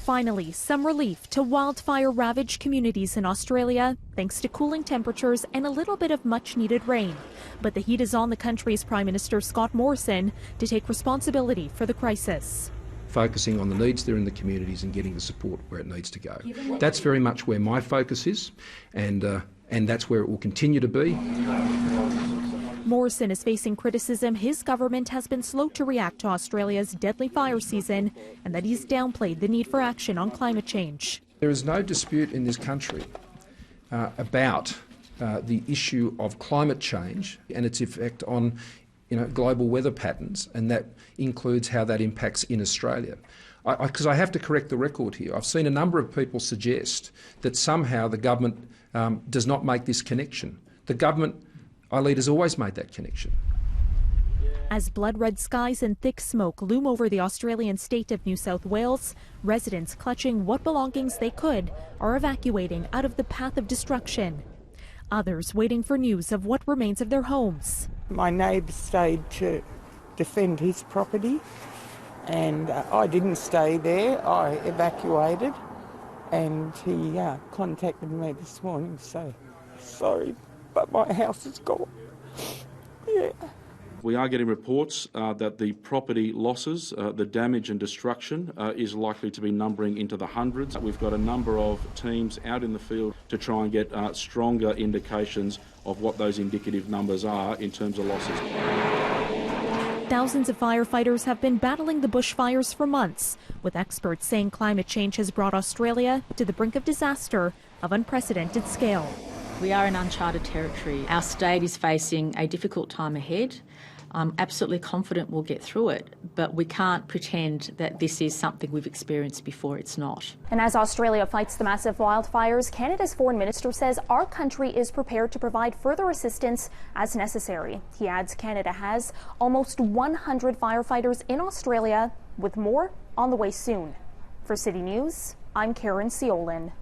Finally, some relief to wildfire-ravaged communities in Australia, thanks to cooling temperatures and a little bit of much-needed rain. But the heat is on the country's Prime Minister Scott Morrison to take responsibility for the crisis. Focusing on the needs there in the communities and getting the support where it needs to go. That's very much where my focus is, and that's where it will continue to be. Morrison is facing criticism his government has been slow to react to Australia's deadly fire season and that he's downplayed the need for action on climate change. There is no dispute in this country about the issue of climate change and its effect on global weather patterns, and that includes how that impacts in Australia. Because I have to correct the record here. I've seen a number of people suggest that somehow the government does not make this connection. The government, our leaders, always made that connection. As blood-red skies and thick smoke loom over the Australian state of New South Wales, residents clutching what belongings they could are evacuating out of the path of destruction. Others waiting for news of what remains of their homes. My neighbour stayed to defend his property, and I didn't stay there. I evacuated, and he contacted me this morning to say, sorry, but my house is gone. Yeah. We are getting reports that the property losses, the damage and destruction is likely to be numbering into the hundreds. We've got a number of teams out in the field to try and get stronger indications of what those indicative numbers are in terms of losses. Thousands of firefighters have been battling the bushfires for months, with experts saying climate change has brought Australia to the brink of disaster of unprecedented scale. We are in uncharted territory. Our state is facing a difficult time ahead. I'm absolutely confident we'll get through it, but we can't pretend that this is something we've experienced before. It's not. And as Australia fights the massive wildfires, Canada's foreign minister says our country is prepared to provide further assistance as necessary. He adds Canada has almost 100 firefighters in Australia, with more on the way soon. For City News, I'm Caryn Ceolin.